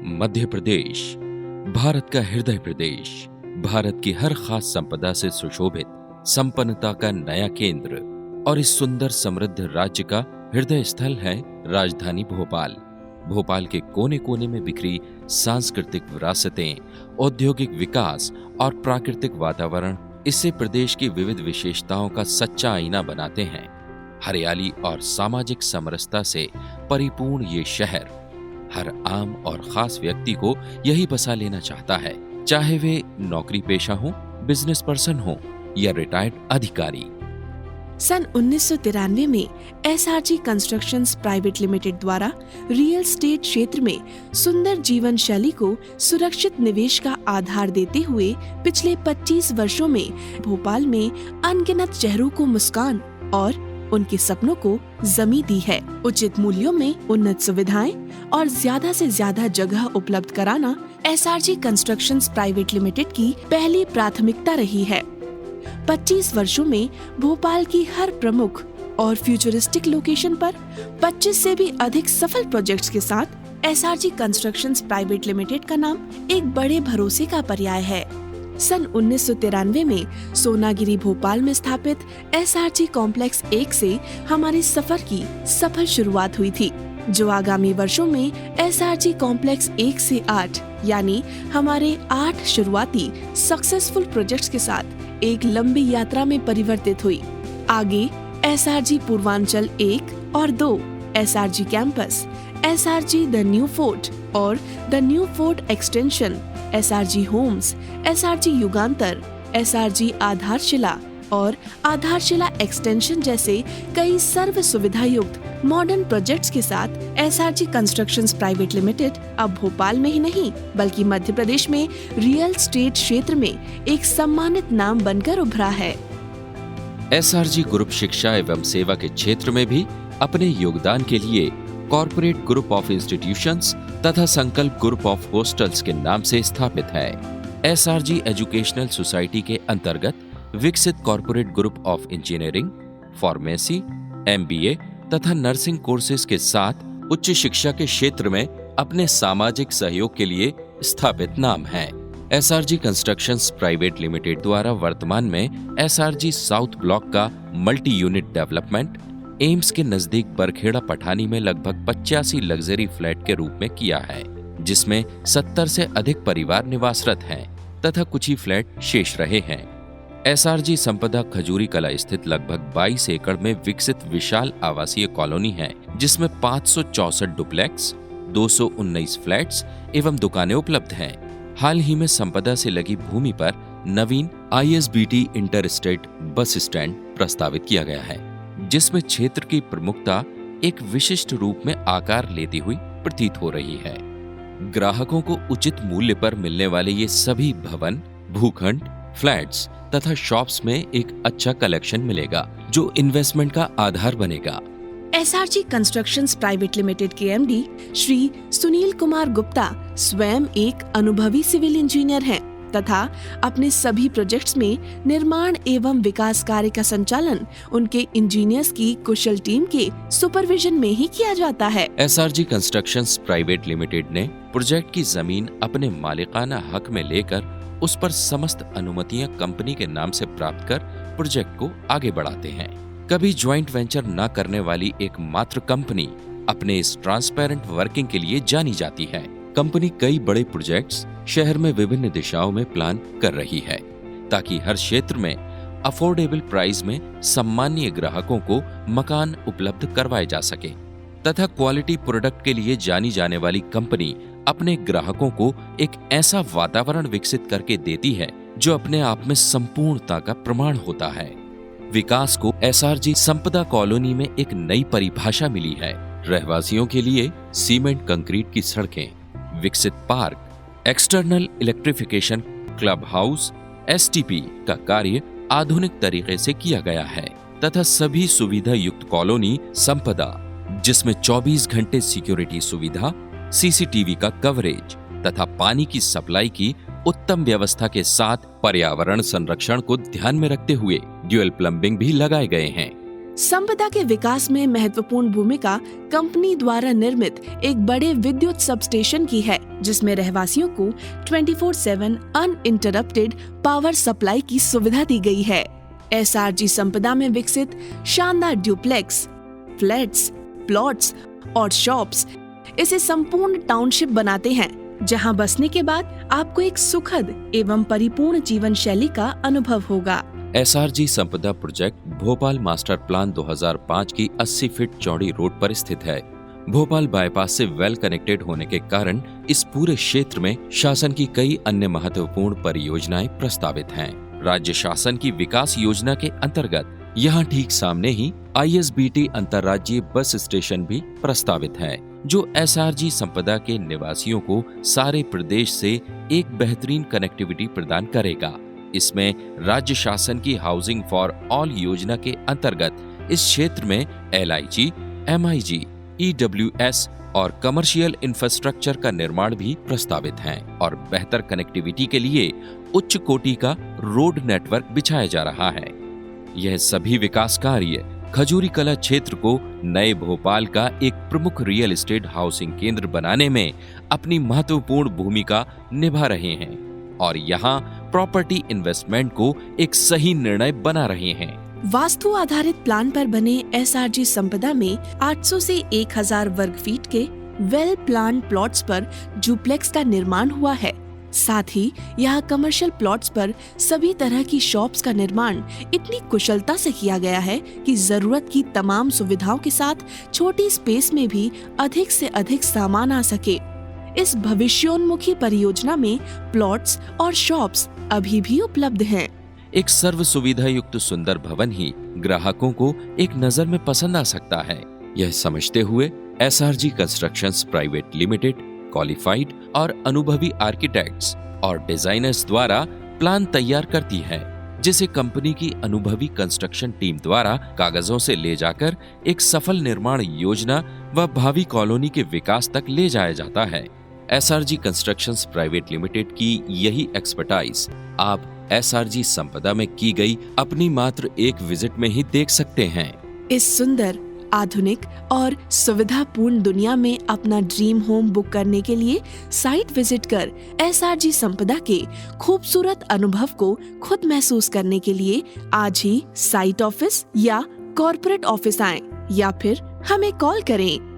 मध्य प्रदेश, भारत का हृदय प्रदेश, भारत की हर खास संपदा से सुशोभित संपन्नता का नया केंद्र और इस सुंदर समृद्ध राज्य का हृदय स्थल है राजधानी भोपाल। भोपाल के कोने कोने में बिखरी सांस्कृतिक विरासतें, औद्योगिक विकास और प्राकृतिक वातावरण इससे प्रदेश की विविध विशेषताओं का सच्चा आईना बनाते हैं। हरियाली और सामाजिक समरसता से परिपूर्ण ये शहर हर आम और खास व्यक्ति को यही बसा लेना चाहता है, चाहे वे नौकरी पेशा हो, बिजनेस पर्सन हो या रिटायर्ड अधिकारी। सन 1993 में एसआरजी कंस्ट्रक्शंस प्राइवेट लिमिटेड द्वारा रियल एस्टेट क्षेत्र में सुंदर जीवन शैली को सुरक्षित निवेश का आधार देते हुए पिछले 25 वर्षों में भोपाल में अनगिनत चेहरों को मुस्कान और उनके सपनों को जमी दी है। उचित मूल्यों में उन्नत सुविधाएं और ज्यादा से ज्यादा जगह उपलब्ध कराना एसआरजी कंस्ट्रक्शंस प्राइवेट लिमिटेड की पहली प्राथमिकता रही है। 25 वर्षों में भोपाल की हर प्रमुख और फ्यूचरिस्टिक लोकेशन पर 25 से भी अधिक सफल प्रोजेक्ट्स के साथ एसआरजी कंस्ट्रक्शंस प्राइवेट लिमिटेड का नाम एक बड़े भरोसे का पर्याय है। सन 1993 में सोनागिरी भोपाल में स्थापित एसआरजी कॉम्प्लेक्स 1 से हमारे सफर की सफल शुरुआत हुई थी, जो आगामी वर्षों में एसआरजी कॉम्प्लेक्स 1 से 8 यानी हमारे 8 शुरुआती सक्सेसफुल प्रोजेक्ट्स के साथ एक लंबी यात्रा में परिवर्तित हुई। आगे एसआरजी पूर्वांचल 1 और 2, SRG campus, SRG the new fort और the new fort extension, SRG homes, SRG Yugantar, SRG Aadharshila और आधारशिला एक्सटेंशन जैसे कई सर्व सुविधा युक्त मॉडर्न प्रोजेक्ट्स के साथ एसआरजी कंस्ट्रक्शंस प्राइवेट लिमिटेड अब भोपाल में ही नहीं बल्कि मध्य प्रदेश में रियल एस्टेट क्षेत्र में एक सम्मानित नाम बनकर उभरा है। एसआरजी ग्रुप शिक्षा एवं सेवा के क्षेत्र में भी अपने योगदान के लिए कॉर्पोरेट ग्रुप ऑफ इंस्टीट्यूशंस तथा संकल्प ग्रुप ऑफ हॉस्टल्स के नाम से स्थापित है। एसआरजी एजुकेशनल सोसाइटी के अंतर्गत विकसित corporate group of engineering, pharmacy, MBA तथा नर्सिंग कोर्सेज के साथ उच्च शिक्षा के क्षेत्र में अपने सामाजिक सहयोग के लिए स्थापित नाम है। एसआरजी कंस्ट्रक्शंस प्राइवेट लिमिटेड द्वारा वर्तमान में एसआरजी साउथ ब्लॉक का मल्टी यूनिट डेवलपमेंट एम्स के नजदीक बरखेड़ा पठानी में लगभग 85 लग्जरी फ्लैट के रूप में किया है, जिसमें 70 से अधिक परिवार निवासरत हैं तथा कुछ ही फ्लैट शेष रहे हैं। एसआरजी संपदा खजूरी कला स्थित लगभग 22 एकड़ में विकसित विशाल आवासीय कॉलोनी है, जिसमें 564 डुप्लेक्स, 219 फ्लैट्स एवं दुकानें उपलब्ध हैं। हाल ही में संपदा से लगी भूमि पर नवीन आईएसबीटी इंटर-स्टेट बस स्टैंड प्रस्तावित किया गया है, जिसमें क्षेत्र की प्रमुखता एक विशिष्ट रूप में आकार लेती हुई प्रतीत हो रही है। ग्राहकों को उचित मूल्य पर मिलने वाले ये सभी भवन, भूखंड, फ्लैट्स तथा शॉप्स में एक अच्छा कलेक्शन मिलेगा, जो इन्वेस्टमेंट का आधार बनेगा। एसआरजी कंस्ट्रक्शंस प्राइवेट लिमिटेड के एमडी श्री सुनील कुमार गुप्ता स्वयं एक अनुभवी सिविल इंजीनियर हैं तथा अपने सभी प्रोजेक्ट्स में निर्माण एवं विकास कार्य का संचालन उनके इंजीनियर्स की कुशल टीम के सुपरविजन में ही किया जाता है। एसआरजी कंस्ट्रक्शंस प्राइवेट लिमिटेड ने प्रोजेक्ट की जमीन अपने मालिकाना हक में लेकर उस पर समस्त अनुमतियां कंपनी के नाम से प्राप्त कर प्रोजेक्ट को आगे बढ़ाते हैं। कभी ज्वाइंट वेंचर न करने वाली एकमात्र कंपनी अपने इस ट्रांसपेरेंट वर्किंग के लिए जानी जाती है। कंपनी कई बड़े प्रोजेक्ट्स शहर में विभिन्न दिशाओं में प्लान कर रही है, ताकि हर क्षेत्र में अफोर्डेबल प्राइस में सम्मानीय ग्राहकों को मकान उपलब्ध करवाए जा सके तथा क्वालिटी प्रोडक्ट के लिए जानी जाने वाली कंपनी अपने ग्राहकों को एक ऐसा वातावरण विकसित करके देती है जो अपने आप में संपूर्णता का प्रमाण होता है। विकास को एसआरजी संपदा कॉलोनी में एक नई परिभाषा मिली है। रहवासियों के लिए सीमेंट कंक्रीट की सड़कें, विकसित park, external electrification, club house, STP का कार्य आधुनिक तरीके से किया गया है तथा सभी सुविधा युक्त कॉलोनी संपदा, जिसमें 24 घंटे सिक्योरिटी सुविधा, सीसीटीवी का कवरेज तथा पानी की सप्लाई की उत्तम व्यवस्था के साथ पर्यावरण संरक्षण को ध्यान में रखते हुए ड्यूअल प्लम्बिंग भी लगाए गए हैं। संपदा के विकास में महत्वपूर्ण भूमिका कंपनी द्वारा निर्मित एक बड़े विद्युत सबस्टेशन की है, जिसमें रहवासियों को 24/7 अनइंटरप्टेड पावर सप्लाई की सुविधा दी गई है। एसआरजी संपदा में विकसित शानदार ड्यूप्लेक्स, फ्लैट्स, प्लॉट्स और शॉप्स इसे संपूर्ण टाउनशिप बनाते हैं, जहां बसने के बाद आपको एक सुखद एवं परिपूर्ण जीवन शैली का अनुभव होगा। एसआरजी संपदा प्रोजेक्ट भोपाल मास्टर प्लान 2005 की 80 फीट चौड़ी रोड पर स्थित है। भोपाल बाईपास से वेल कनेक्टेड होने के कारण इस पूरे क्षेत्र में शासन की कई अन्य महत्वपूर्ण परियोजनाएं प्रस्तावित हैं। राज्य शासन की विकास योजना के अंतर्गत यहाँ ठीक सामने ही ISBT अंतर्राज्यीय बस स्टेशन भी प्रस्तावित है, जो एसआरजी संपदा के निवासियों को सारे प्रदेश से एक बेहतरीन कनेक्टिविटी प्रदान करेगा। इसमें राज्य शासन की हाउसिंग फॉर ऑल योजना के अंतर्गत इस क्षेत्र में LIG, MIG, EWS और कमर्शियल इंफ्रास्ट्रक्चर का निर्माण भी प्रस्तावित है और बेहतर कनेक्टिविटी के लिए उच्च कोटि का रोड नेटवर्क बिछाया जा रहा है। यह सभी विकास कार्य खजूरी कला क्षेत्र को नए भोपाल का एक प्रमुख रियल एस्टेट हाउसिंग केंद्र बनाने में अपनी महत्वपूर्ण भूमिका निभा रहे हैं और यहाँ प्रॉपर्टी इन्वेस्टमेंट को एक सही निर्णय बना रहे हैं। वास्तु आधारित प्लान पर बने एसआरजी संपदा में 800 से 1000 वर्ग फीट के वेल प्लान प्लॉट्स पर डुप्लेक्स का निर्माण हुआ है। साथ ही यहाँ कमर्शियल प्लॉट्स पर सभी तरह की शॉप्स का निर्माण इतनी कुशलता से किया गया है कि जरूरत की तमाम सुविधाओं के साथ छोटी स्पेस में भी अधिक से अधिक सामान आ सके। इस भविष्योन्मुखी परियोजना में प्लॉट्स और शॉप्स अभी भी उपलब्ध हैं। एक सर्व सुविधा युक्त सुंदर भवन ही ग्राहकों को एक नजर में पसंद आ सकता है। यह समझते हुए SRG constructions private limited qualified और अनुभवी आर्किटेक्ट्स और डिजाइनर्स द्वारा प्लान तैयार करती है, जिसे कंपनी की अनुभवी कंस्ट्रक्शन टीम द्वारा कागजों से ले जाकर एक सफल निर्माण योजना व भावी कॉलोनी के विकास तक ले जाया जाता है। एसआरजी कंस्ट्रक्शंस प्राइवेट लिमिटेड की यही एक्सपर्टाइज आप एसआरजी संपदा में की गई अपनी मात्र एक विजिट में ही देख सकते हैं। इस सुंदर, आधुनिक और सुविधापूर्ण दुनिया में अपना ड्रीम होम बुक करने के लिए साइट विजिट कर एसआरजी संपदा के खूबसूरत अनुभव को खुद महसूस करने के लिए आज ही साइट ऑफिस या कॉर्पोरेट ऑफिस आएं या फिर हमें कॉल करें।